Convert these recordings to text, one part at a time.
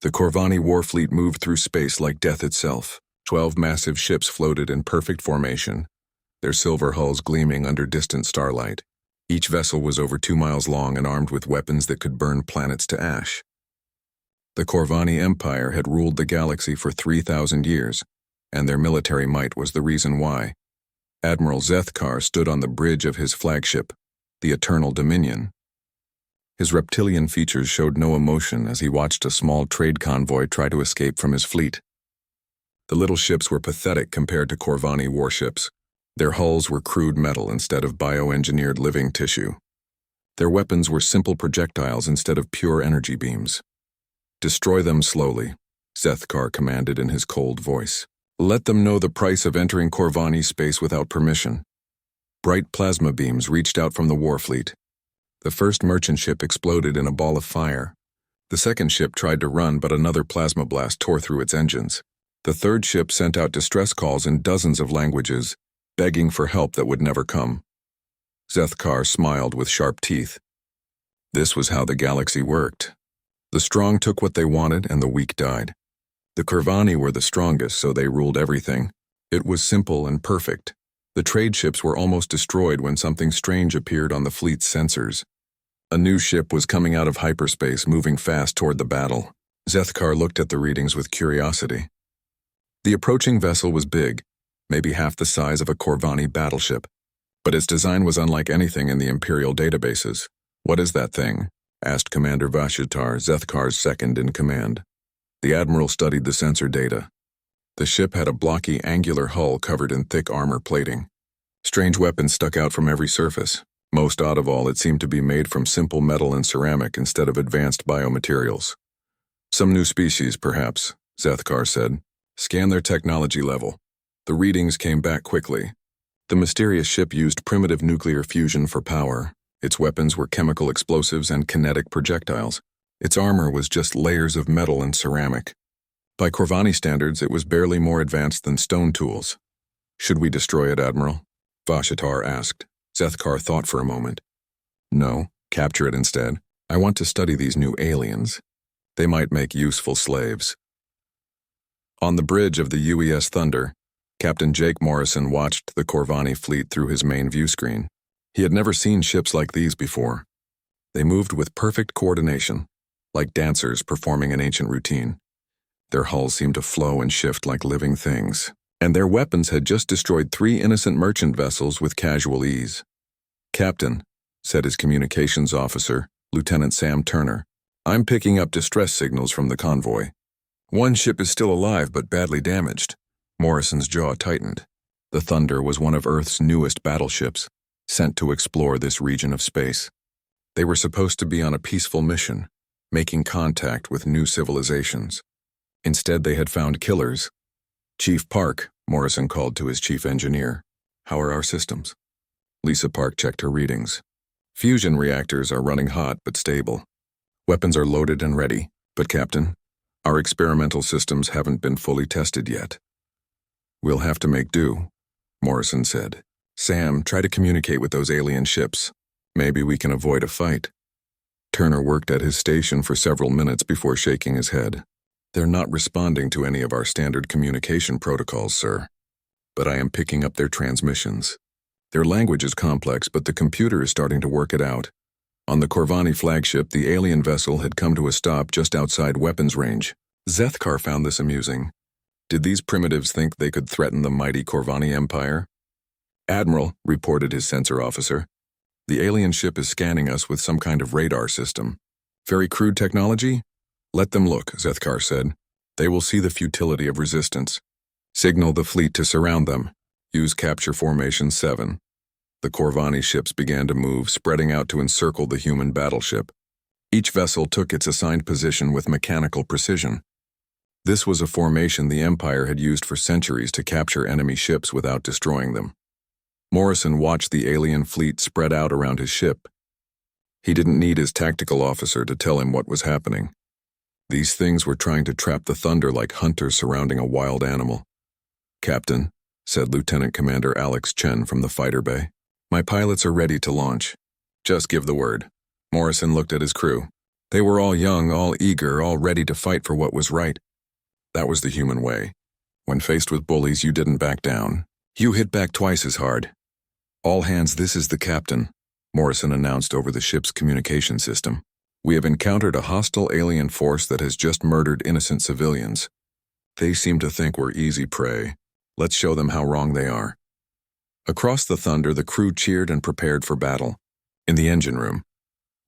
The Corvani war fleet moved through space like death itself. 12 massive ships floated in perfect formation, their silver hulls gleaming under distant starlight. Each vessel was over 2 miles long and armed with weapons that could burn planets to ash. The Corvani Empire had ruled the galaxy for 3,000 years, and their military might was the reason why. Admiral Zethkar stood on the bridge of his flagship, the Eternal Dominion. His reptilian features showed no emotion as he watched a small trade convoy try to escape from his fleet. The little ships were pathetic compared to Corvani warships. Their hulls were crude metal instead of bioengineered living tissue. Their weapons were simple projectiles instead of pure energy beams. "Destroy them slowly," Zethkar commanded in his cold voice. "Let them know the price of entering Corvani space without permission." Bright plasma beams reached out from the war fleet. The first merchant ship exploded in a ball of fire. The second ship tried to run, but another plasma blast tore through its engines. The third ship sent out distress calls in dozens of languages, begging for help that would never come. Zethkar smiled with sharp teeth. This was how the galaxy worked. The strong took what they wanted and the weak died. The Corvani were the strongest, so they ruled everything. It was simple and perfect. The trade ships were almost destroyed when something strange appeared on the fleet's sensors. A new ship was coming out of hyperspace, moving fast toward the battle. Zethkar looked at the readings with curiosity. The approaching vessel was big, maybe half the size of a Corvani battleship, but its design was unlike anything in the Imperial databases. "What is that thing?" asked Commander Vashitar, Zethkar's second in command. The Admiral studied the sensor data. The ship had a blocky, angular hull covered in thick armor plating. Strange weapons stuck out from every surface. Most odd of all, it seemed to be made from simple metal and ceramic instead of advanced biomaterials. "Some new species, perhaps," Zethkar said. "Scan their technology level." The readings came back quickly. The mysterious ship used primitive nuclear fusion for power. Its weapons were chemical explosives and kinetic projectiles. Its armor was just layers of metal and ceramic. By Corvani standards, it was barely more advanced than stone tools. "Should we destroy it, Admiral?" Vashitar asked. Zethkar thought for a moment. "No, capture it instead. I want to study these new aliens. They might make useful slaves." On the bridge of the UES Thunder, Captain Jake Morrison watched the Corvani fleet through his main view screen. He had never seen ships like these before. They moved with perfect coordination, like dancers performing an ancient routine. Their hulls seemed to flow and shift like living things, and their weapons had just destroyed 3 innocent merchant vessels with casual ease. "Captain," said his communications officer, Lieutenant Sam Turner, "I'm picking up distress signals from the convoy. One ship is still alive but badly damaged." Morrison's jaw tightened. The Thunder was one of Earth's newest battleships, sent to explore this region of space. They were supposed to be on a peaceful mission, making contact with new civilizations. Instead, they had found killers. "Chief Park," Morrison called to his chief engineer. "How are our systems?" Lisa Park checked her readings. "Fusion reactors are running hot but stable. Weapons are loaded and ready, but Captain, our experimental systems haven't been fully tested yet." "We'll have to make do," Morrison said. "Sam, try to communicate with those alien ships. Maybe we can avoid a fight." Turner worked at his station for several minutes before shaking his head. "They're not responding to any of our standard communication protocols, sir. But I am picking up their transmissions. Their language is complex, but the computer is starting to work it out." On the Corvani flagship, the alien vessel had come to a stop just outside weapons range. Zethkar found this amusing. Did these primitives think they could threaten the mighty Corvani Empire? "Admiral," reported his sensor officer, "the alien ship is scanning us with some kind of radar system. Very crude technology? Let them look," Zethkar said. "They will see the futility of resistance. Signal the fleet to surround them. Use capture formation 7. The Corvani ships began to move, spreading out to encircle the human battleship. Each vessel took its assigned position with mechanical precision. This was a formation the Empire had used for centuries to capture enemy ships without destroying them. Morrison watched the alien fleet spread out around his ship. He didn't need his tactical officer to tell him what was happening. These things were trying to trap the Thunder like hunters surrounding a wild animal. "Captain," said Lieutenant Commander Alex Chen from the fighter bay, "my pilots are ready to launch. Just give the word." Morrison looked at his crew. They were all young, all eager, all ready to fight for what was right. That was the human way. When faced with bullies, you didn't back down. You hit back twice as hard. "All hands, this is the captain," Morrison announced over the ship's communication system. "We have encountered a hostile alien force that has just murdered innocent civilians. They seem to think we're easy prey. Let's show them how wrong they are." Across the thunder, the crew cheered and prepared for battle. In the engine room,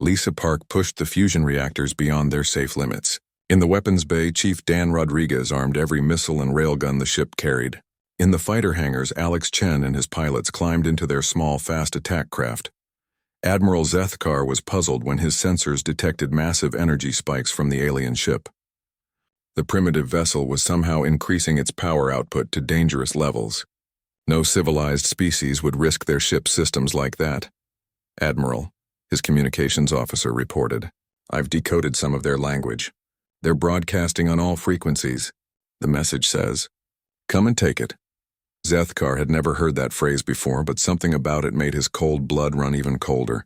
Lisa Park pushed the fusion reactors beyond their safe limits. In the weapons bay, Chief Dan Rodriguez armed every missile and railgun the ship carried. In the fighter hangars, Alex Chen and his pilots climbed into their small, fast attack craft. Admiral Zethkar was puzzled when his sensors detected massive energy spikes from the alien ship. The primitive vessel was somehow increasing its power output to dangerous levels. No civilized species would risk their ship systems like that. "Admiral," his communications officer reported, "I've decoded some of their language. They're broadcasting on all frequencies. The message says, 'Come and take it.'" Zethkar had never heard that phrase before, but something about it made his cold blood run even colder.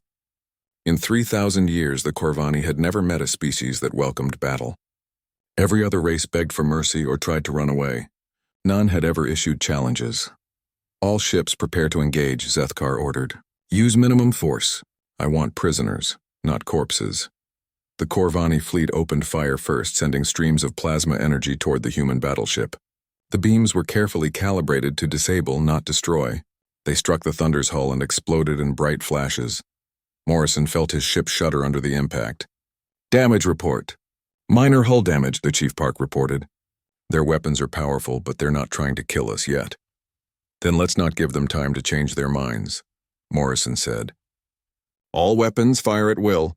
In 3,000 years, the Corvani had never met a species that welcomed battle. Every other race begged for mercy or tried to run away. None had ever issued challenges. "All ships prepare to engage," Zethkar ordered. "Use minimum force. I want prisoners, not corpses." The Corvani fleet opened fire first, sending streams of plasma energy toward the human battleship. The beams were carefully calibrated to disable, not destroy. They struck the Thunder's hull and exploded in bright flashes. Morrison felt his ship shudder under the impact. "Damage report." "Minor hull damage," the Chief Park reported. "Their weapons are powerful, but they're not trying to kill us yet." "Then let's not give them time to change their minds," Morrison said. "All weapons fire at will."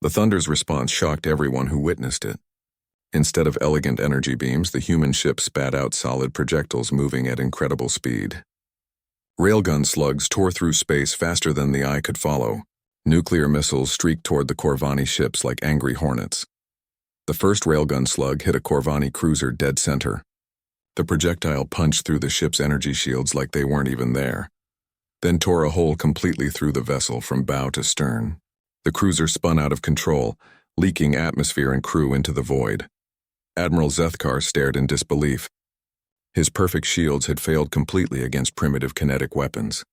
The Thunder's response shocked everyone who witnessed it. Instead of elegant energy beams, the human ship spat out solid projectiles moving at incredible speed. Railgun slugs tore through space faster than the eye could follow. Nuclear missiles streaked toward the Corvani ships like angry hornets. The first railgun slug hit a Corvani cruiser dead center. The projectile punched through the ship's energy shields like they weren't even there, then tore a hole completely through the vessel from bow to stern. The cruiser spun out of control, leaking atmosphere and crew into the void. Admiral Zethkar stared in disbelief. His perfect shields had failed completely against primitive kinetic weapons.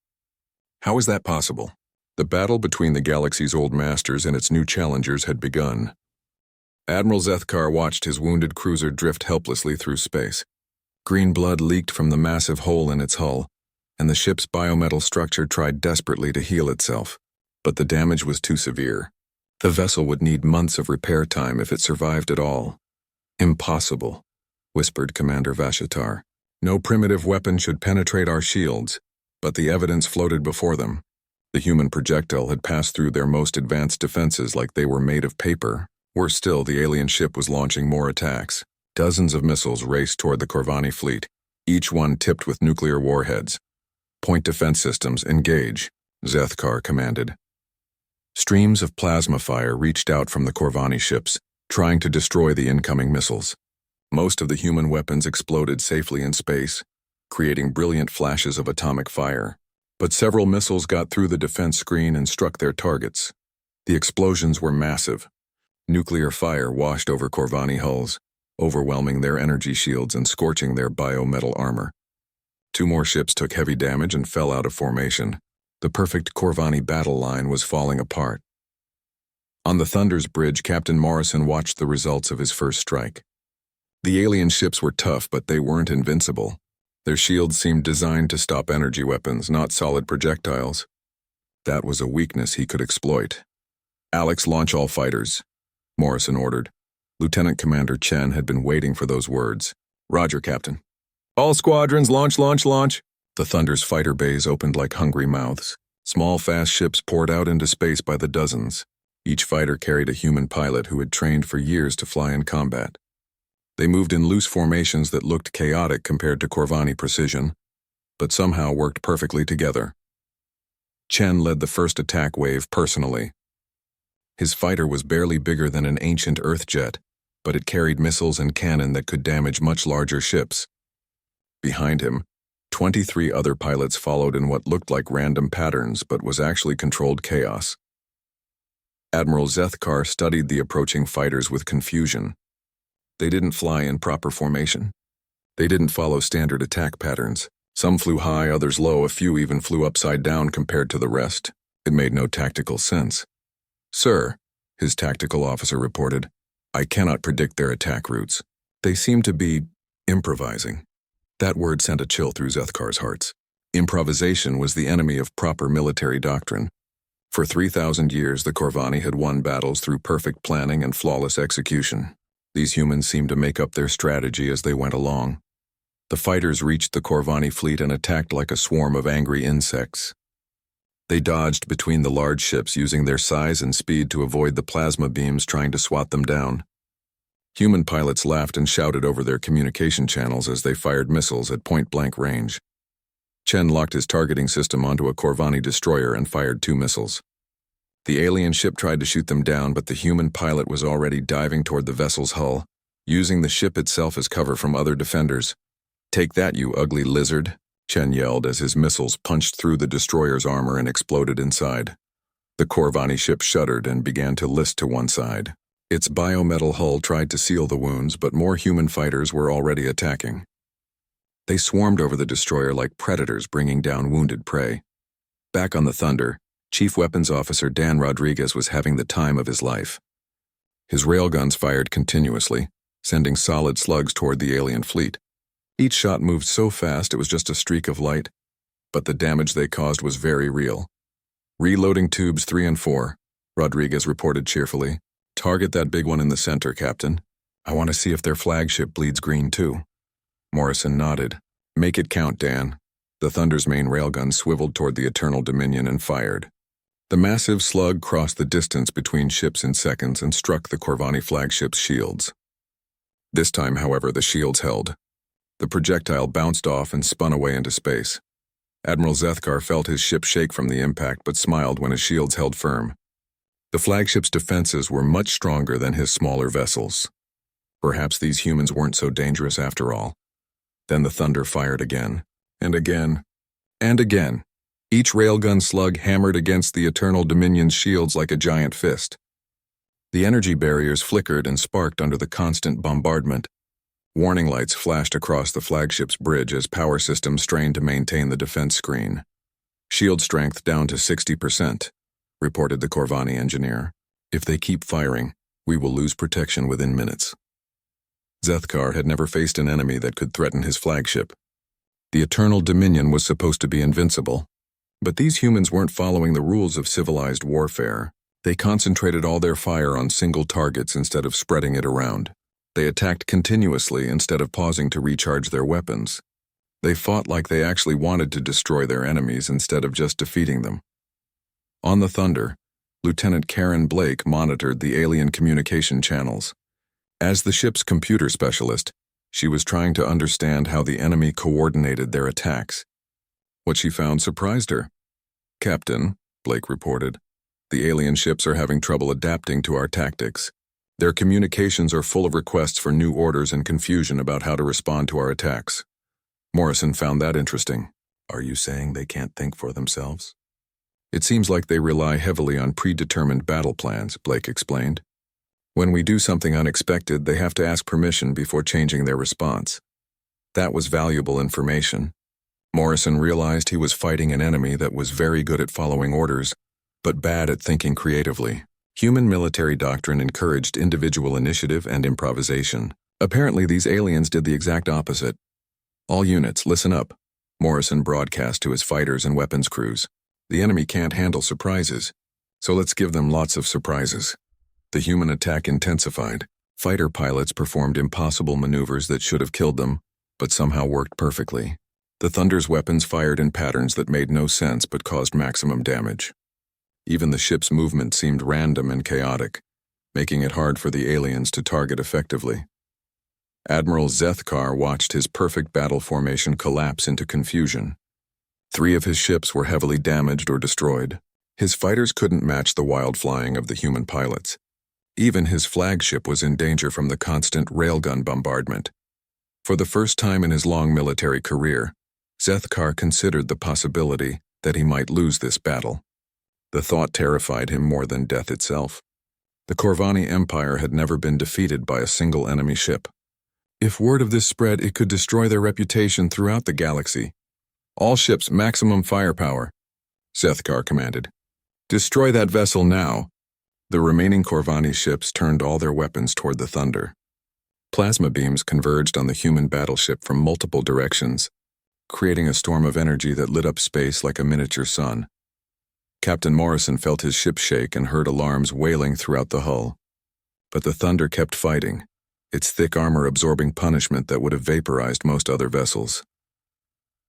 How was that possible? The battle between the galaxy's old masters and its new challengers had begun. Admiral Zethkar watched his wounded cruiser drift helplessly through space. Green blood leaked from the massive hole in its hull, and the ship's biometal structure tried desperately to heal itself. But the damage was too severe. The vessel would need months of repair time if it survived at all. "Impossible," whispered Commander Vashitar. "No primitive weapon should penetrate our shields." But the evidence floated before them. The human projectile had passed through their most advanced defenses like they were made of paper. Worse still, the alien ship was launching more attacks. Dozens of missiles raced toward the Corvani fleet, each one tipped with nuclear warheads. "Point defense systems, engage," Zethkar commanded. Streams of plasma fire reached out from the Corvani ships, trying to destroy the incoming missiles. Most of the human weapons exploded safely in space, creating brilliant flashes of atomic fire. But several missiles got through the defense screen and struck their targets. The explosions were massive. Nuclear fire washed over Corvani hulls, overwhelming their energy shields and scorching their biometal armor. Two more ships took heavy damage and fell out of formation. The perfect Corvani battle line was falling apart. On the Thunder's bridge, Captain Morrison watched the results of his first strike. The alien ships were tough, but they weren't invincible. Their shields seemed designed to stop energy weapons, not solid projectiles. That was a weakness he could exploit. "Alex, launch all fighters," Morrison ordered. Lieutenant Commander Chen had been waiting for those words. "Roger, Captain." "All squadrons, launch, launch, launch." The Thunder's fighter bays opened like hungry mouths. Small, fast ships poured out into space by the dozens. Each fighter carried a human pilot who had trained for years to fly in combat. They moved in loose formations that looked chaotic compared to Corvani precision, but somehow worked perfectly together. Chen led the first attack wave personally. His fighter was barely bigger than an ancient Earth jet, but it carried missiles and cannon that could damage much larger ships. Behind him, 23 other pilots followed in what looked like random patterns but was actually controlled chaos. Admiral Zethkar studied the approaching fighters with confusion. They didn't fly in proper formation. They didn't follow standard attack patterns. Some flew high, others low, a few even flew upside down compared to the rest. It made no tactical sense. "Sir," his tactical officer reported, "I cannot predict their attack routes. They seem to be improvising." That word sent a chill through Zethkar's hearts. Improvisation was the enemy of proper military doctrine. For 3,000 years, the Corvani had won battles through perfect planning and flawless execution. These humans seemed to make up their strategy as they went along. The fighters reached the Corvani fleet and attacked like a swarm of angry insects. They dodged between the large ships, using their size and speed to avoid the plasma beams trying to swat them down. Human pilots laughed and shouted over their communication channels as they fired missiles at point-blank range. Chen locked his targeting system onto a Corvani destroyer and fired 2 missiles. The alien ship tried to shoot them down, but the human pilot was already diving toward the vessel's hull, using the ship itself as cover from other defenders. "Take that, you ugly lizard," Chen yelled as his missiles punched through the destroyer's armor and exploded inside. The Corvani ship shuddered and began to list to one side. Its biometal hull tried to seal the wounds, but more human fighters were already attacking. They swarmed over the destroyer like predators bringing down wounded prey. Back on the Thunder, Chief Weapons Officer Dan Rodriguez was having the time of his life. His railguns fired continuously, sending solid slugs toward the alien fleet. Each shot moved so fast it was just a streak of light, but the damage they caused was very real. "Reloading tubes 3 and 4, Rodriguez reported cheerfully. "Target that big one in the center, Captain. I want to see if their flagship bleeds green too." Morrison nodded. "Make it count, Dan." The Thunder's main railgun swiveled toward the Eternal Dominion and fired. The massive slug crossed the distance between ships in seconds and struck the Corvani flagship's shields. This time, however, the shields held. The projectile bounced off and spun away into space. Admiral Zethkar felt his ship shake from the impact but smiled when his shields held firm. The flagship's defenses were much stronger than his smaller vessels. Perhaps these humans weren't so dangerous after all. Then the Thunder fired again, and again, and again. Each railgun slug hammered against the Eternal Dominion's shields like a giant fist. The energy barriers flickered and sparked under the constant bombardment. Warning lights flashed across the flagship's bridge as power systems strained to maintain the defense screen. "Shield strength down to 60%, reported the Corvani engineer. "If they keep firing, we will lose protection within minutes." Zethkar had never faced an enemy that could threaten his flagship. The Eternal Dominion was supposed to be invincible. But these humans weren't following the rules of civilized warfare. They concentrated all their fire on single targets instead of spreading it around. They attacked continuously instead of pausing to recharge their weapons. They fought like they actually wanted to destroy their enemies instead of just defeating them. On the Thunder, Lieutenant Karen Blake monitored the alien communication channels. As the ship's computer specialist, she was trying to understand how the enemy coordinated their attacks. What she found surprised her. "Captain," Blake reported, "the alien ships are having trouble adapting to our tactics. Their communications are full of requests for new orders and confusion about how to respond to our attacks." Morrison found that interesting. "Are you saying they can't think for themselves?" "It seems like they rely heavily on predetermined battle plans," Blake explained. "When we do something unexpected, they have to ask permission before changing their response." That was valuable information. Morrison realized he was fighting an enemy that was very good at following orders, but bad at thinking creatively. Human military doctrine encouraged individual initiative and improvisation. Apparently, these aliens did the exact opposite. "All units, listen up," Morrison broadcast to his fighters and weapons crews. "The enemy can't handle surprises, so let's give them lots of surprises." The human attack intensified. Fighter pilots performed impossible maneuvers that should have killed them, but somehow worked perfectly. The Thunder's weapons fired in patterns that made no sense but caused maximum damage. Even the ship's movement seemed random and chaotic, making it hard for the aliens to target effectively. Admiral Zethkar watched his perfect battle formation collapse into confusion. 3 of his ships were heavily damaged or destroyed. His fighters couldn't match the wild flying of the human pilots. Even his flagship was in danger from the constant railgun bombardment. For the first time in his long military career, Zethkar considered the possibility that he might lose this battle. The thought terrified him more than death itself. The Corvani Empire had never been defeated by a single enemy ship. If word of this spread, it could destroy their reputation throughout the galaxy. All ships maximum firepower, Zethkar commanded. Destroy that vessel now. The remaining Corvani ships turned all their weapons toward the thunder. Plasma beams converged on the human battleship from multiple directions, creating a storm of energy that lit up space like a miniature sun. Captain Morrison felt his ship shake and heard alarms wailing throughout the hull. But the thunder kept fighting, its thick armor absorbing punishment that would have vaporized most other vessels.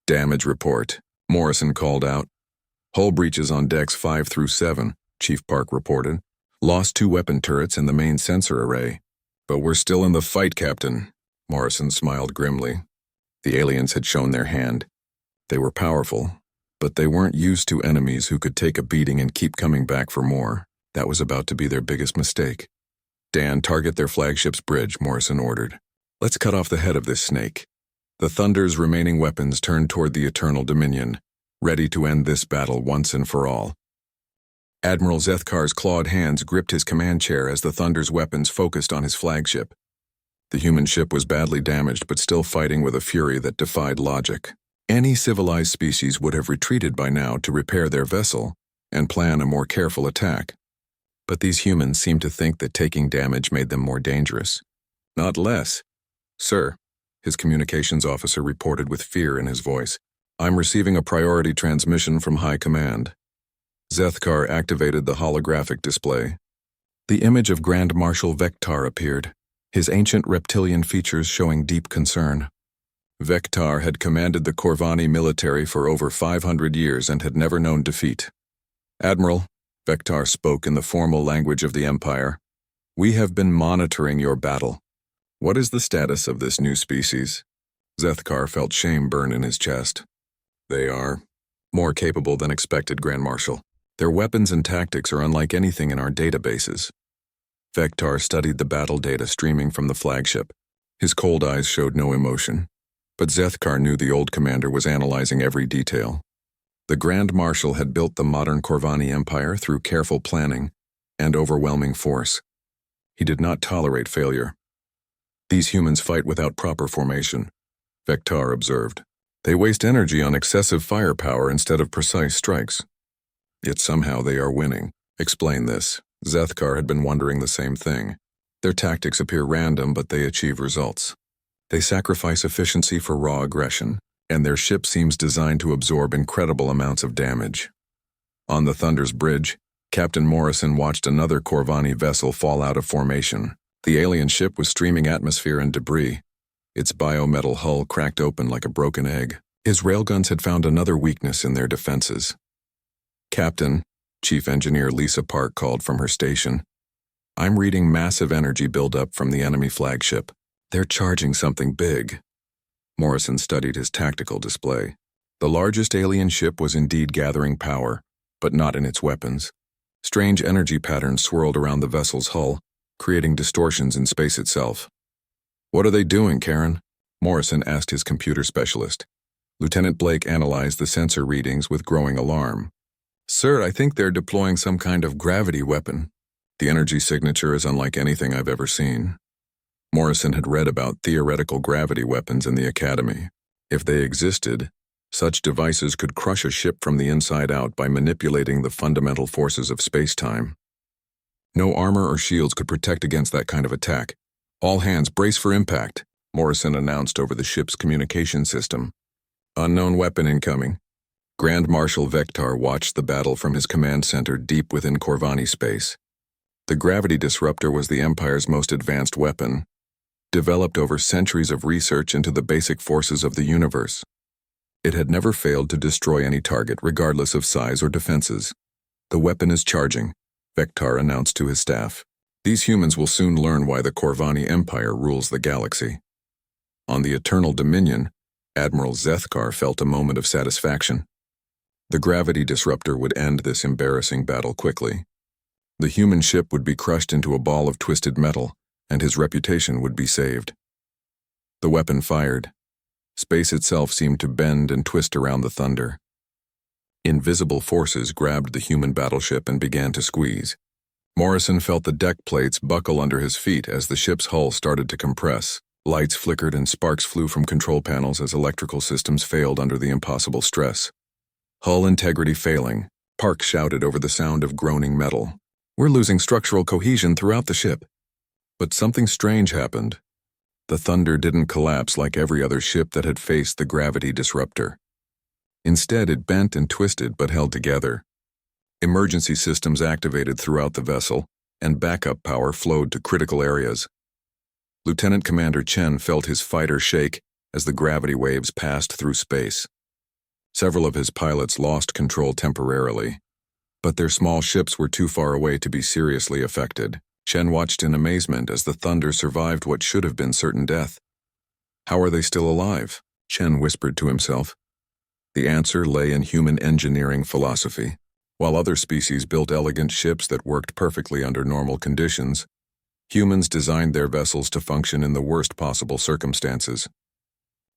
Damage report, Morrison called out. Hull breaches on decks 5 through 7, Chief Park reported. Lost 2 weapon turrets and the main sensor array. But we're still in the fight, Captain, Morrison smiled grimly. The aliens had shown their hand. They were powerful, but they weren't used to enemies who could take a beating and keep coming back for more. That was about to be their biggest mistake. Dan, target their flagship's bridge, Morrison ordered. Let's cut off the head of this snake. The Thunder's remaining weapons turned toward the Eternal Dominion, ready to end this battle once and for all. Admiral Zethkar's clawed hands gripped his command chair as the Thunder's weapons focused on his flagship. The human ship was badly damaged but still fighting with a fury that defied logic. Any civilized species would have retreated by now to repair their vessel and plan a more careful attack. But these humans seemed to think that taking damage made them more dangerous. Not less. Sir, his communications officer reported with fear in his voice. I'm receiving a priority transmission from High Command. Zethkar activated the holographic display. The image of Grand Marshal Vektar appeared, his ancient reptilian features showing deep concern. Vektar had commanded the Corvani military for over 500 years and had never known defeat. Admiral, Vektar spoke in the formal language of the Empire, we have been monitoring your battle. What is the status of this new species? Zethkar felt shame burn in his chest. They are more capable than expected, Grand Marshal. Their weapons and tactics are unlike anything in our databases. Vektar studied the battle data streaming from the flagship. His cold eyes showed no emotion. But Zethkar knew the old commander was analyzing every detail. The Grand Marshal had built the modern Corvani Empire through careful planning and overwhelming force. He did not tolerate failure. These humans fight without proper formation, Vektar observed. They waste energy on excessive firepower instead of precise strikes. Yet somehow they are winning. Explain this. Zethkar had been wondering the same thing. Their tactics appear random, but they achieve results. They sacrifice efficiency for raw aggression, and their ship seems designed to absorb incredible amounts of damage. On the Thunder's bridge, Captain Morrison watched another Corvani vessel fall out of formation. The alien ship was streaming atmosphere and debris. Its biometal hull cracked open like a broken egg. His railguns had found another weakness in their defenses. Captain, Chief Engineer Lisa Park called from her station. I'm reading massive energy buildup from the enemy flagship. They're charging something big. Morrison studied his tactical display. The largest alien ship was indeed gathering power, but not in its weapons. Strange energy patterns swirled around the vessel's hull, creating distortions in space itself. What are they doing, Karen? Morrison asked his computer specialist. Lieutenant Blake analyzed the sensor readings with growing alarm. Sir, I think they're deploying some kind of gravity weapon. The energy signature is unlike anything I've ever seen. Morrison had read about theoretical gravity weapons in the Academy. If they existed, such devices could crush a ship from the inside out by manipulating the fundamental forces of space-time. No armor or shields could protect against that kind of attack. All hands brace for impact, Morrison announced over the ship's communication system. Unknown weapon incoming. Grand Marshal Vektar watched the battle from his command center deep within Corvani space. The gravity disruptor was the Empire's most advanced weapon, developed over centuries of research into the basic forces of the universe. It had never failed to destroy any target regardless of size or defenses. The weapon is charging, Vektar announced to his staff. These humans will soon learn why the Corvani Empire rules the galaxy. On the Eternal Dominion, Admiral Zethkar felt a moment of satisfaction. The gravity disruptor would end this embarrassing battle quickly. The human ship would be crushed into a ball of twisted metal, and his reputation would be saved. The weapon fired. Space itself seemed to bend and twist around the thunder. Invisible forces grabbed the human battleship and began to squeeze. Morrison felt the deck plates buckle under his feet as the ship's hull started to compress. Lights flickered and sparks flew from control panels as electrical systems failed under the impossible stress. Hull integrity failing, Park shouted over the sound of groaning metal. We're losing structural cohesion throughout the ship. But something strange happened. The Thunder didn't collapse like every other ship that had faced the gravity disruptor. Instead, it bent and twisted but held together. Emergency systems activated throughout the vessel, and backup power flowed to critical areas. Lieutenant Commander Chen felt his fighter shake as the gravity waves passed through space. Several of his pilots lost control temporarily, but their small ships were too far away to be seriously affected. Chen watched in amazement as the Thunder survived what should have been certain death. How are they still alive? Chen whispered to himself. The answer lay in human engineering philosophy. While other species built elegant ships that worked perfectly under normal conditions, humans designed their vessels to function in the worst possible circumstances.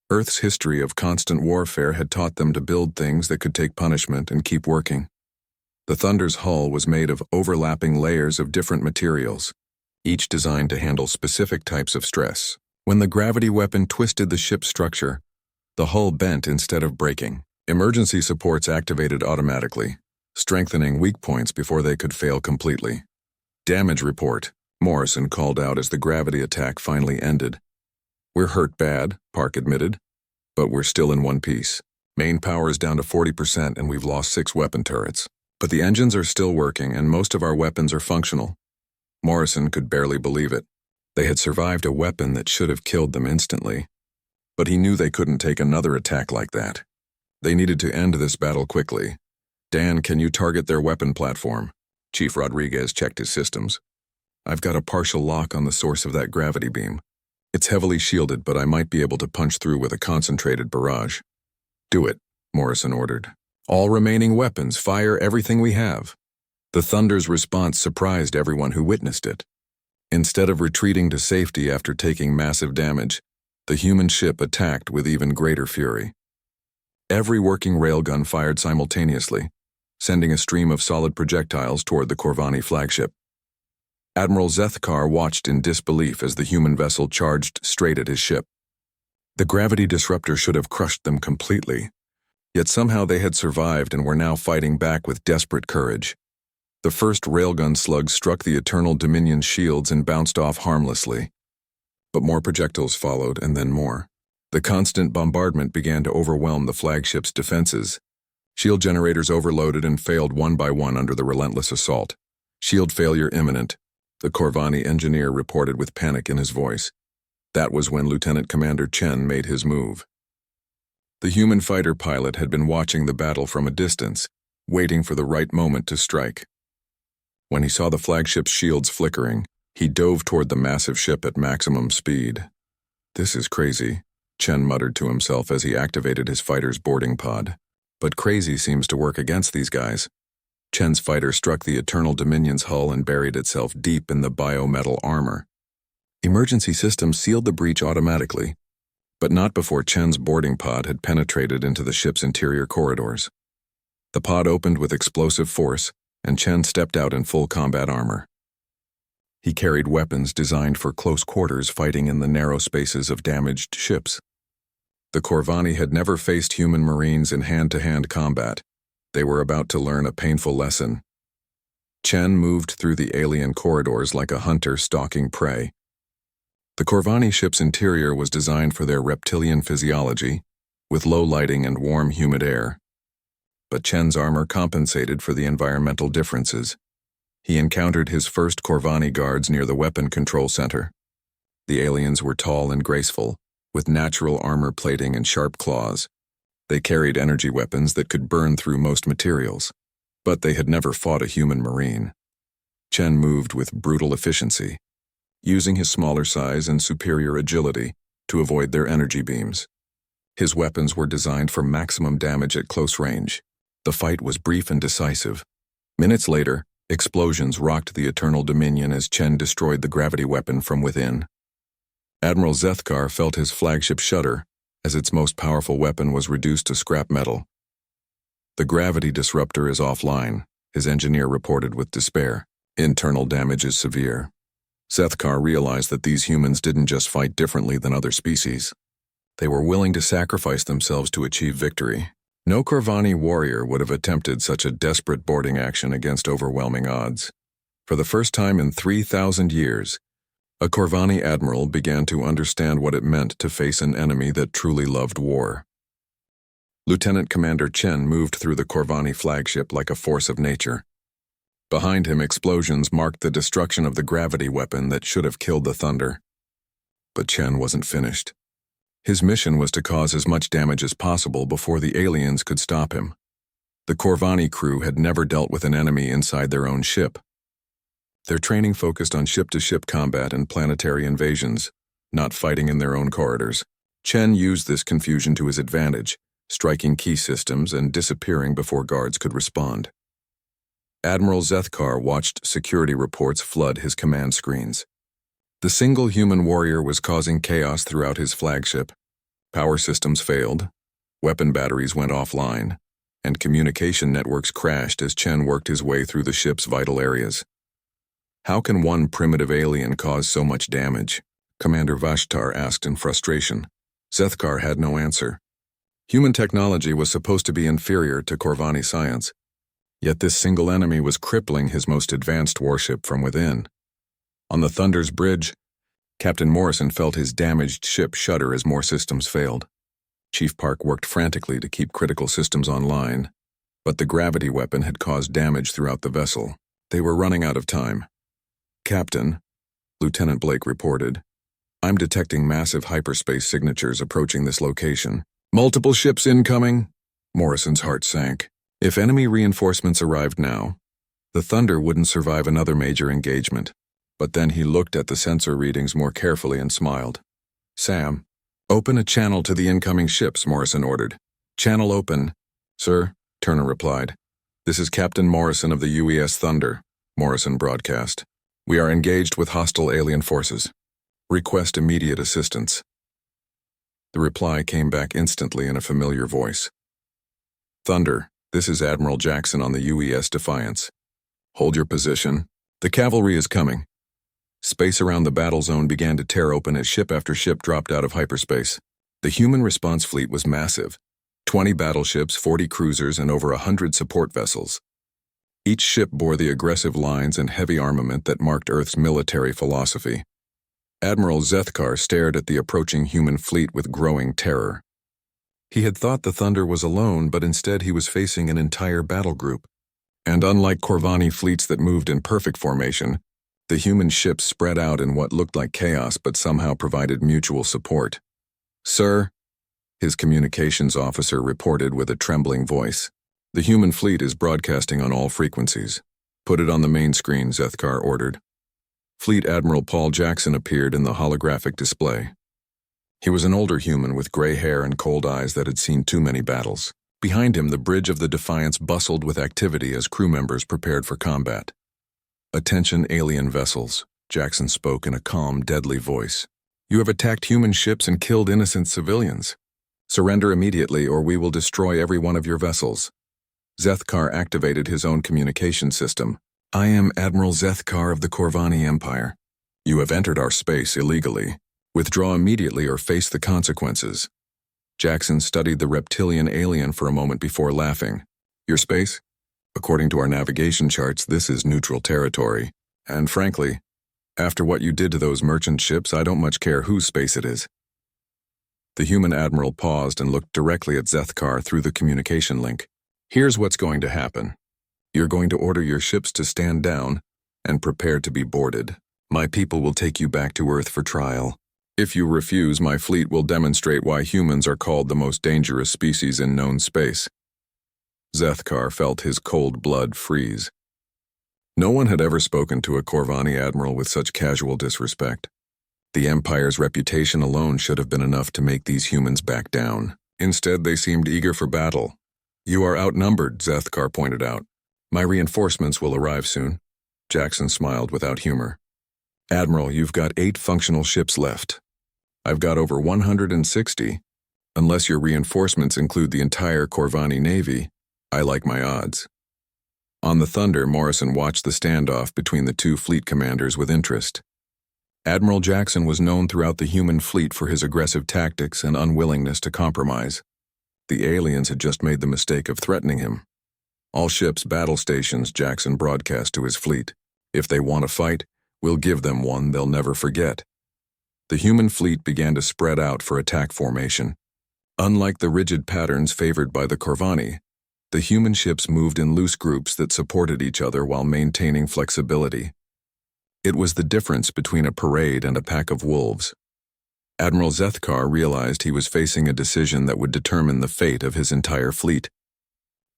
Earth's history of constant warfare had taught them to build things that could take punishment and keep working. The Thunder's hull was made of overlapping layers of different materials, each designed to handle specific types of stress. When the gravity weapon twisted the ship's structure, the hull bent instead of breaking. Emergency supports activated automatically, strengthening weak points before they could fail completely. Damage report, Morrison called out as the gravity attack finally ended. We're hurt bad, Park admitted, but we're still in one piece. Main power is down to 40% and we've lost 6 weapon turrets. But the engines are still working and most of our weapons are functional. Morrison could barely believe it. They had survived a weapon that should have killed them instantly. But he knew they couldn't take another attack like that. They needed to end this battle quickly. Dan, can you target their weapon platform? Chief Rodriguez checked his systems. I've got a partial lock on the source of that gravity beam. It's heavily shielded, but I might be able to punch through with a concentrated barrage. Do it, Morrison ordered. All remaining weapons, fire everything we have. The Thunder's response surprised everyone who witnessed it. Instead of retreating to safety after taking massive damage, the human ship attacked with even greater fury. Every working railgun fired simultaneously, sending a stream of solid projectiles toward the Corvani flagship. Admiral Zethkar watched in disbelief as the human vessel charged straight at his ship. The gravity disruptor should have crushed them completely. Yet somehow they had survived and were now fighting back with desperate courage. The first railgun slug struck the Eternal Dominion's shields and bounced off harmlessly. But more projectiles followed, and then more. The constant bombardment began to overwhelm the flagship's defenses. Shield generators overloaded and failed one by one under the relentless assault. Shield failure imminent, the Corvani engineer reported with panic in his voice. That was when Lieutenant Commander Chen made his move. The human fighter pilot had been watching the battle from a distance, waiting for the right moment to strike. When he saw the flagship's shields flickering, he dove toward the massive ship at maximum speed. This is crazy, Chen muttered to himself as he activated his fighter's boarding pod. But crazy seems to work against these guys. Chen's fighter struck the Eternal Dominion's hull and buried itself deep in the biometal armor. Emergency systems sealed the breach automatically, but not before Chen's boarding pod had penetrated into the ship's interior corridors. The pod opened with explosive force, and Chen stepped out in full combat armor. He carried weapons designed for close quarters fighting in the narrow spaces of damaged ships. The Corvani had never faced human marines in hand-to-hand combat. They were about to learn a painful lesson. Chen moved through the alien corridors like a hunter stalking prey. The Corvani ship's interior was designed for their reptilian physiology, with low lighting and warm, humid air. But Chen's armor compensated for the environmental differences. He encountered his first Corvani guards near the weapon control center. The aliens were tall and graceful, with natural armor plating and sharp claws. They carried energy weapons that could burn through most materials, but they had never fought a human marine. Chen moved with brutal efficiency, using his smaller size and superior agility to avoid their energy beams. His weapons were designed for maximum damage at close range. The fight was brief and decisive. Minutes later, explosions rocked the Eternal Dominion as Chen destroyed the gravity weapon from within. Admiral Zethkar felt his flagship shudder as its most powerful weapon was reduced to scrap metal. The gravity disruptor is offline, his engineer reported with despair. Internal damage is severe. Zethkar realized that these humans didn't just fight differently than other species. They were willing to sacrifice themselves to achieve victory. No Corvani warrior would have attempted such a desperate boarding action against overwhelming odds. For the first time in 3,000 years, a Corvani admiral began to understand what it meant to face an enemy that truly loved war. Lieutenant Commander Chen moved through the Corvani flagship like a force of nature. Behind him, explosions marked the destruction of the gravity weapon that should have killed the Thunder. But Chen wasn't finished. His mission was to cause as much damage as possible before the aliens could stop him. The Corvani crew had never dealt with an enemy inside their own ship. Their training focused on ship-to-ship combat and planetary invasions, not fighting in their own corridors. Chen used this confusion to his advantage, striking key systems and disappearing before guards could respond. Admiral Zethkar watched security reports flood his command screens. The single human warrior was causing chaos throughout his flagship. Power systems failed, weapon batteries went offline, and communication networks crashed as Chen worked his way through the ship's vital areas. How can one primitive alien cause so much damage? Commander Vashtar asked in frustration. Zethkar had no answer. Human technology was supposed to be inferior to Corvani science, yet this single enemy was crippling his most advanced warship from within. On the Thunder's bridge, Captain Morrison felt his damaged ship shudder as more systems failed. Chief Park worked frantically to keep critical systems online, but the gravity weapon had caused damage throughout the vessel. They were running out of time. Captain, Lieutenant Blake reported, I'm detecting massive hyperspace signatures approaching this location. Multiple ships incoming? Morrison's heart sank. If enemy reinforcements arrived now, the Thunder wouldn't survive another major engagement. But then he looked at the sensor readings more carefully and smiled. Sam, open a channel to the incoming ships, Morrison ordered. Channel open. Sir, Turner replied. This is Captain Morrison of the UES Thunder, Morrison broadcast. We are engaged with hostile alien forces. Request immediate assistance. The reply came back instantly in a familiar voice. Thunder, this is Admiral Jackson on the UES Defiance. Hold your position. The cavalry is coming. Space around the battle zone began to tear open as ship after ship dropped out of hyperspace. The human response fleet was massive. 20 battleships, 40 cruisers, and over 100 support vessels. Each ship bore the aggressive lines and heavy armament that marked Earth's military philosophy. Admiral Zethkar stared at the approaching human fleet with growing terror. He had thought the Thunder was alone, but instead he was facing an entire battle group. And unlike Corvani fleets that moved in perfect formation, the human ships spread out in what looked like chaos but somehow provided mutual support. Sir, his communications officer reported with a trembling voice. The human fleet is broadcasting on all frequencies. Put it on the main screen, Zethkar ordered. Fleet Admiral Paul Jackson appeared in the holographic display. He was an older human with gray hair and cold eyes that had seen too many battles. Behind him, the bridge of the Defiance bustled with activity as crew members prepared for combat. Attention alien vessels, Jackson spoke in a calm, deadly voice. You have attacked human ships and killed innocent civilians. Surrender immediately or we will destroy every one of your vessels. Zethkar activated his own communication system. I am Admiral Zethkar of the Corvani Empire. You have entered our space illegally. Withdraw immediately or face the consequences. Jackson studied the reptilian alien for a moment before laughing. Your space? According to our navigation charts, this is neutral territory. And frankly, after what you did to those merchant ships, I don't much care whose space it is. The human admiral paused and looked directly at Zethkar through the communication link. Here's what's going to happen. You're going to order your ships to stand down and prepare to be boarded. My people will take you back to Earth for trial. If you refuse, my fleet will demonstrate why humans are called the most dangerous species in known space. Zethkar felt his cold blood freeze. No one had ever spoken to a Corvani admiral with such casual disrespect. The Empire's reputation alone should have been enough to make these humans back down. Instead, they seemed eager for battle. You are outnumbered, Zethkar pointed out. My reinforcements will arrive soon. Jackson smiled without humor. Admiral, you've got 8 functional ships left. I've got over 160. Unless your reinforcements include the entire Corvani Navy, I like my odds. On the Thunder, Morrison watched the standoff between the two fleet commanders with interest. Admiral Jackson was known throughout the human fleet for his aggressive tactics and unwillingness to compromise. The aliens had just made the mistake of threatening him. All ships, battle stations, Jackson broadcast to his fleet. If they want to fight, we'll give them one they'll never forget. The human fleet began to spread out for attack formation. Unlike the rigid patterns favored by the Corvani, the human ships moved in loose groups that supported each other while maintaining flexibility. It was the difference between a parade and a pack of wolves. Admiral Zethkar realized he was facing a decision that would determine the fate of his entire fleet.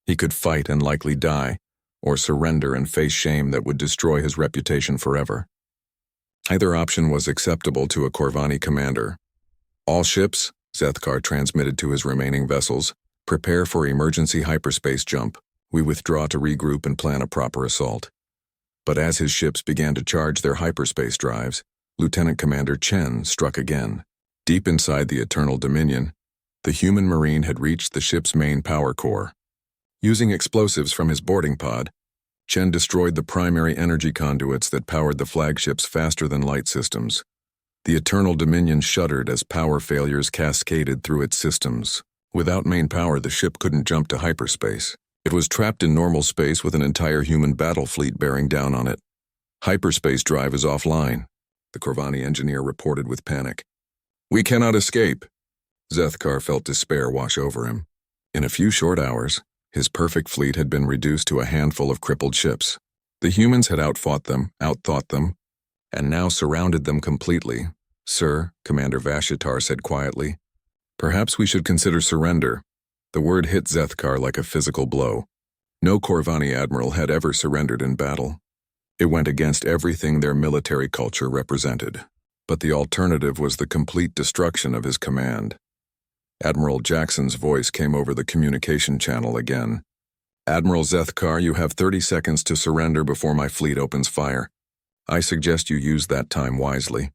He could fight and likely die, or surrender and face shame that would destroy his reputation forever. Either option was acceptable to a Corvani commander. All ships, Zethkar transmitted to his remaining vessels, prepare for emergency hyperspace jump. We withdraw to regroup and plan a proper assault. But as his ships began to charge their hyperspace drives, Lieutenant Commander Chen struck again. Deep inside the Eternal Dominion, the human marine had reached the ship's main power core. Using explosives from his boarding pod, Chen destroyed the primary energy conduits that powered the flagship's faster-than-light systems. The Eternal Dominion shuddered as power failures cascaded through its systems. Without main power, the ship couldn't jump to hyperspace. It was trapped in normal space with an entire human battle fleet bearing down on it. Hyperspace drive is offline, the Corvani engineer reported with panic. We cannot escape. Zethkar felt despair wash over him. In a few short hours, his perfect fleet had been reduced to a handful of crippled ships. The humans had outfought them, outthought them, and now surrounded them completely. Sir, Commander Vashitar said quietly, perhaps we should consider surrender. The word hit Zethkar like a physical blow. No Corvani admiral had ever surrendered in battle. It went against everything their military culture represented. But the alternative was the complete destruction of his command. Admiral Jackson's voice came over the communication channel again. Admiral Zethkar, you have 30 seconds to surrender before my fleet opens fire. I suggest you use that time wisely.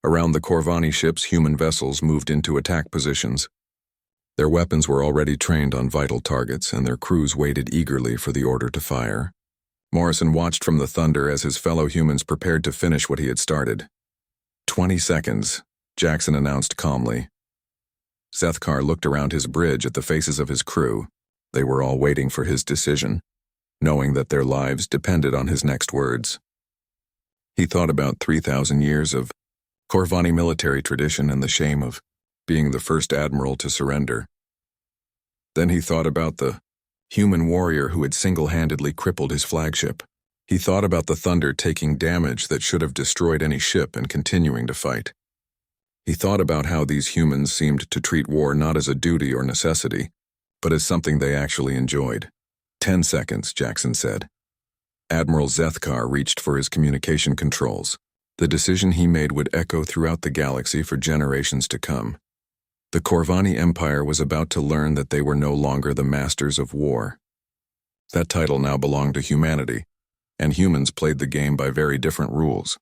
Around the Corvani ships, human vessels moved into attack positions. Their weapons were already trained on vital targets, and their crews waited eagerly for the order to fire. Morrison watched from the Thunder as his fellow humans prepared to finish what he had started. 20 seconds, Jackson announced calmly. Zethkar looked around his bridge at the faces of his crew. They were all waiting for his decision, knowing that their lives depended on his next words. He thought about 3,000 years of Corvani military tradition and the shame of being the first admiral to surrender. Then he thought about the human warrior who had single-handedly crippled his flagship. He thought about the Thunder taking damage that should have destroyed any ship and continuing to fight. He thought about how these humans seemed to treat war not as a duty or necessity, but as something they actually enjoyed. 10 seconds, Jackson said. Admiral Zethkar reached for his communication controls. The decision he made would echo throughout the galaxy for generations to come. The Corvani Empire was about to learn that they were no longer the masters of war. That title now belonged to humanity, and humans played the game by very different rules.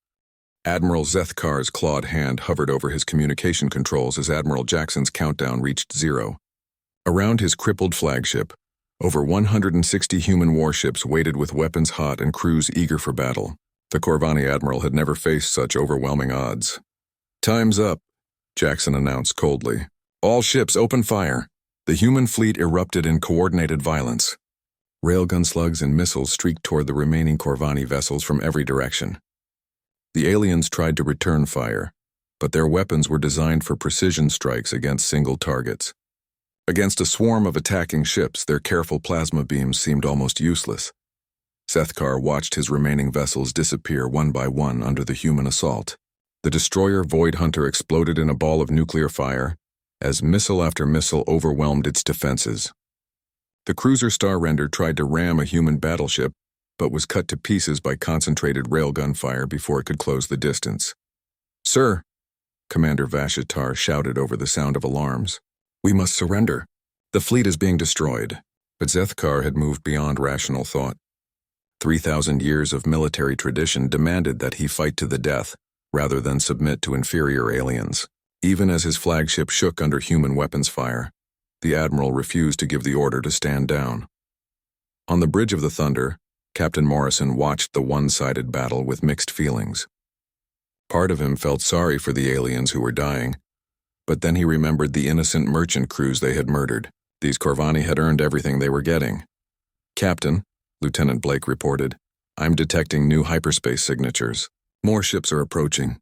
Admiral Zethkar's clawed hand hovered over his communication controls as Admiral Jackson's countdown reached 0. Around his crippled flagship, over 160 human warships waited with weapons hot and crews eager for battle. The Corvani admiral had never faced such overwhelming odds. Time's up, Jackson announced coldly. All ships open fire. The human fleet erupted in coordinated violence. Railgun slugs and missiles streaked toward the remaining Corvani vessels from every direction. The aliens tried to return fire, but their weapons were designed for precision strikes against single targets. Against a swarm of attacking ships, their careful plasma beams seemed almost useless. Zethkar watched his remaining vessels disappear one by one under the human assault. The destroyer Void Hunter exploded in a ball of nuclear fire as missile after missile overwhelmed its defenses. The cruiser Starrender tried to ram a human battleship, but was cut to pieces by concentrated railgun fire before it could close the distance. Sir, Commander Vashitar shouted over the sound of alarms. We must surrender. The fleet is being destroyed. But Zethkar had moved beyond rational thought. 3,000 years of military tradition demanded that he fight to the death, rather than submit to inferior aliens. Even as his flagship shook under human weapons fire, the admiral refused to give the order to stand down. On the bridge of the Thunder, Captain Morrison watched the one-sided battle with mixed feelings. Part of him felt sorry for the aliens who were dying, but then he remembered the innocent merchant crews they had murdered. These Corvani had earned everything they were getting. "Captain," Lieutenant Blake reported, "I'm detecting new hyperspace signatures. More ships are approaching."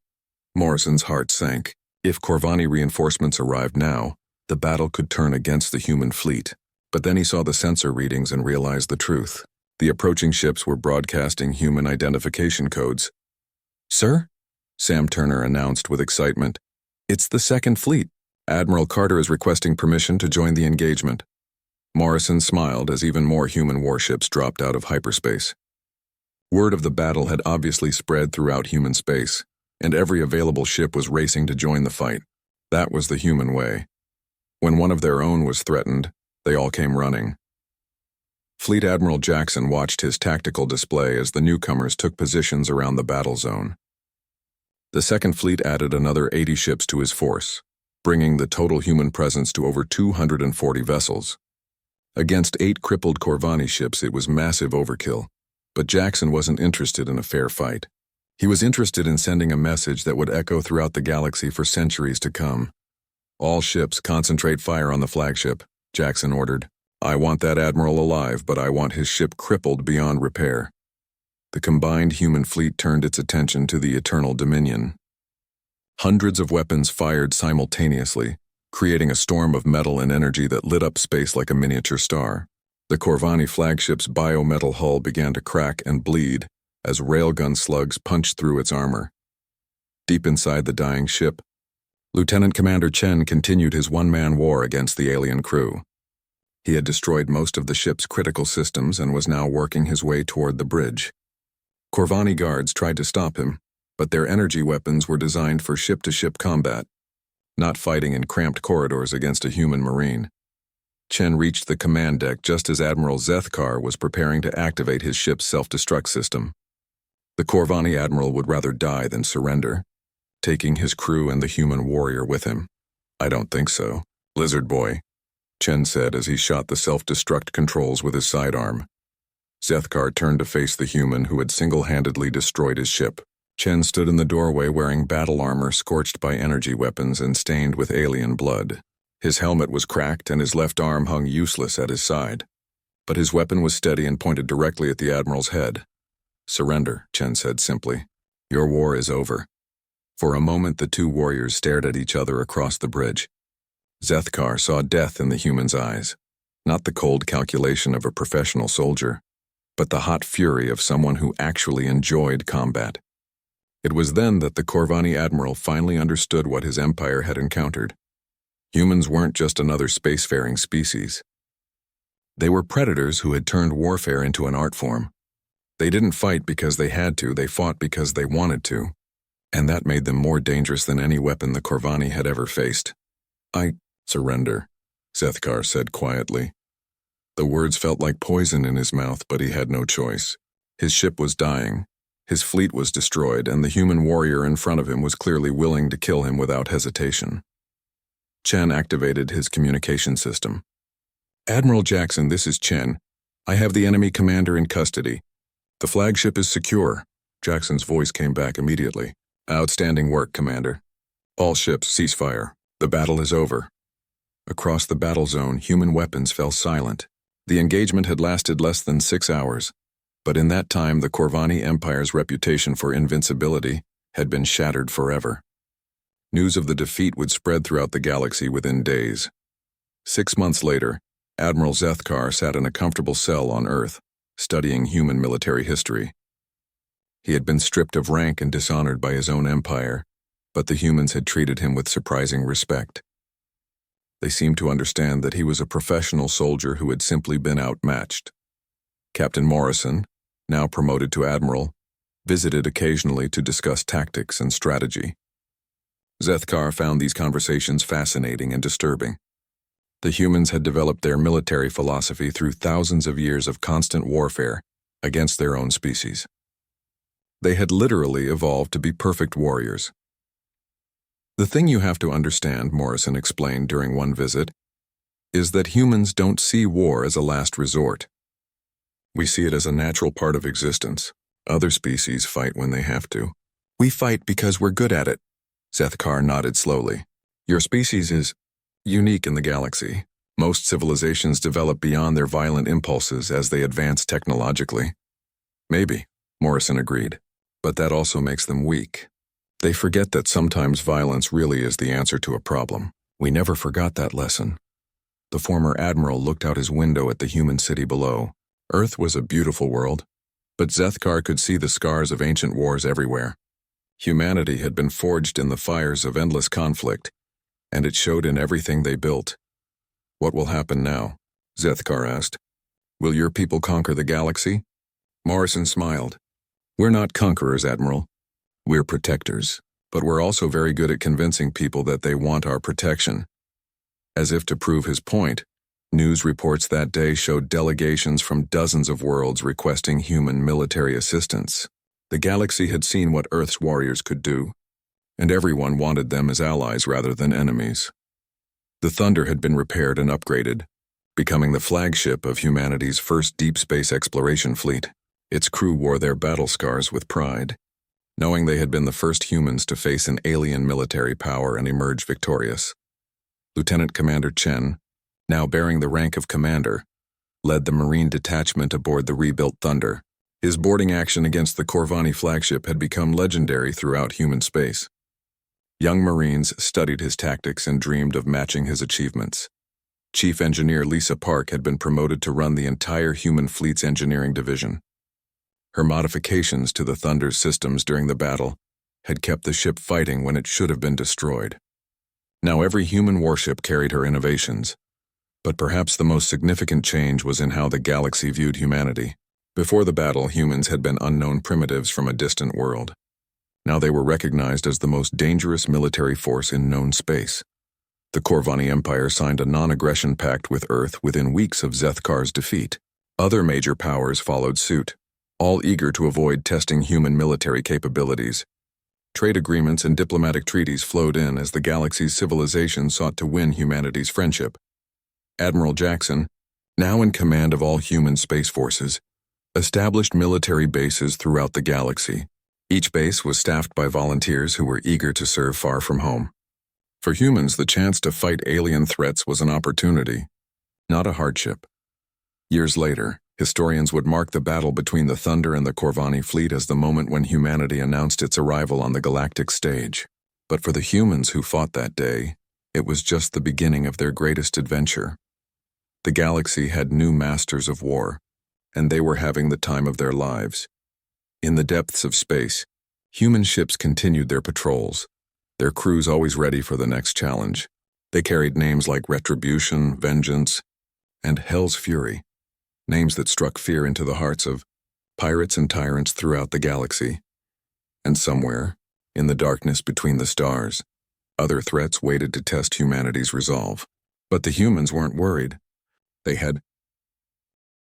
Morrison's heart sank. If Corvani reinforcements arrived now, the battle could turn against the human fleet. But then he saw the sensor readings and realized the truth. The approaching ships were broadcasting human identification codes. "Sir?" Sam Turner announced with excitement. "It's the Second Fleet. Admiral Carter is requesting permission to join the engagement." Morrison smiled as even more human warships dropped out of hyperspace. Word of the battle had obviously spread throughout human space, and every available ship was racing to join the fight. That was the human way. When one of their own was threatened, they all came running. Fleet Admiral Jackson watched his tactical display as the newcomers took positions around the battle zone. The Second Fleet added another 80 ships to his force, bringing the total human presence to over 240 vessels. Against 8 crippled Corvani ships, it was massive overkill, but Jackson wasn't interested in a fair fight. He was interested in sending a message that would echo throughout the galaxy for centuries to come. "All ships concentrate fire on the flagship," Jackson ordered. "I want that admiral alive, but I want his ship crippled beyond repair." The combined human fleet turned its attention to the Eternal Dominion. Hundreds of weapons fired simultaneously, creating a storm of metal and energy that lit up space like a miniature star. The Corvani flagship's biometal hull began to crack and bleed as railgun slugs punched through its armor. Deep inside the dying ship, Lieutenant Commander Chen continued his one-man war against the alien crew. He had destroyed most of the ship's critical systems and was now working his way toward the bridge. Corvani guards tried to stop him, but their energy weapons were designed for ship-to-ship combat, not fighting in cramped corridors against a human marine. Chen reached the command deck just as Admiral Zethkar was preparing to activate his ship's self-destruct system. The Corvani admiral would rather die than surrender, taking his crew and the human warrior with him. "I don't think so, Lizard Boy," Chen said as he shot the self-destruct controls with his sidearm. Zethkar turned to face the human who had single-handedly destroyed his ship. Chen stood in the doorway wearing battle armor scorched by energy weapons and stained with alien blood. His helmet was cracked and his left arm hung useless at his side. But his weapon was steady and pointed directly at the admiral's head. "Surrender," Chen said simply. "Your war is over." For a moment, the two warriors stared at each other across the bridge. Zethkar saw death in the human's eyes, not the cold calculation of a professional soldier, but the hot fury of someone who actually enjoyed combat. It was then that the Corvani admiral finally understood what his empire had encountered. Humans weren't just another spacefaring species. They were predators who had turned warfare into an art form. They didn't fight because they had to, they fought because they wanted to. And that made them more dangerous than any weapon the Corvani had ever faced. "I surrender," Zethkar said quietly. The words felt like poison in his mouth, but he had no choice. His ship was dying, his fleet was destroyed, and the human warrior in front of him was clearly willing to kill him without hesitation. Chen activated his communication system. "Admiral Jackson, this is Chen. I have the enemy commander in custody. The flagship is secure." Jackson's voice came back immediately. "Outstanding work, Commander. All ships, cease fire. The battle is over." Across the battle zone, human weapons fell silent. The engagement had lasted less than 6 hours, but in that time the Corvani Empire's reputation for invincibility had been shattered forever. News of the defeat would spread throughout the galaxy within days. 6 months later, Admiral Zethkar sat in a comfortable cell on Earth, studying human military history. He had been stripped of rank and dishonored by his own empire, but the humans had treated him with surprising respect. They seemed to understand that he was a professional soldier who had simply been outmatched. Captain Morrison, now promoted to admiral, visited occasionally to discuss tactics and strategy. Zethkar found these conversations fascinating and disturbing. The humans had developed their military philosophy through thousands of years of constant warfare against their own species. They had literally evolved to be perfect warriors. "The thing you have to understand," Morrison explained during one visit, "is that humans don't see war as a last resort. We see it as a natural part of existence. Other species fight when they have to. We fight because we're good at it. Zethkar nodded slowly. Your species is unique in the galaxy. Most civilizations develop beyond their violent impulses as they advance technologically. Maybe, Morrison agreed, but that also makes them weak. They forget that sometimes violence really is the answer to a problem. We never forgot that lesson. The former admiral looked out his window at the human city below. Earth was a beautiful world, but Zethkar could see the scars of ancient wars everywhere. Humanity had been forged in the fires of endless conflict, and it showed in everything they built. What will happen now? Zethkar asked. Will your people conquer the galaxy? Morrison smiled. We're not conquerors, Admiral. We're protectors, but we're also very good at convincing people that they want our protection. As if to prove his point, news reports that day showed delegations from dozens of worlds requesting human military assistance. The galaxy had seen what Earth's warriors could do, and everyone wanted them as allies rather than enemies. The Thunder had been repaired and upgraded, becoming the flagship of humanity's first deep space exploration fleet. Its crew wore their battle scars with pride, knowing they had been the first humans to face an alien military power and emerge victorious. Lieutenant Commander Chen, now bearing the rank of commander, led the Marine detachment aboard the rebuilt Thunder. His boarding action against the Corvani flagship had become legendary throughout human space. Young Marines studied his tactics and dreamed of matching his achievements. Chief Engineer Lisa Park had been promoted to run the entire human fleet's engineering division. Her modifications to the Thunder's systems during the battle had kept the ship fighting when it should have been destroyed. Now every human warship carried her innovations, but perhaps the most significant change was in how the galaxy viewed humanity. Before the battle, humans had been unknown primitives from a distant world. Now they were recognized as the most dangerous military force in known space. The Corvani Empire signed a non-aggression pact with Earth within weeks of Zethkar's defeat. Other major powers followed suit, all eager to avoid testing human military capabilities. Trade agreements and diplomatic treaties flowed in as the galaxy's civilization sought to win humanity's friendship. Admiral Jackson, now in command of all human space forces, established military bases throughout the galaxy. Each base was staffed by volunteers who were eager to serve far from home. For humans, the chance to fight alien threats was an opportunity, not a hardship. Years later, historians would mark the battle between the Thunder and the Corvani fleet as the moment when humanity announced its arrival on the galactic stage. But for the humans who fought that day, it was just the beginning of their greatest adventure. The galaxy had new masters of war, and they were having the time of their lives. In the depths of space, human ships continued their patrols, their crews always ready for the next challenge. They carried names like Retribution, Vengeance, and Hell's Fury, names that struck fear into the hearts of pirates and tyrants throughout the galaxy. And somewhere, in the darkness between the stars, other threats waited to test humanity's resolve. But the humans weren't worried. They had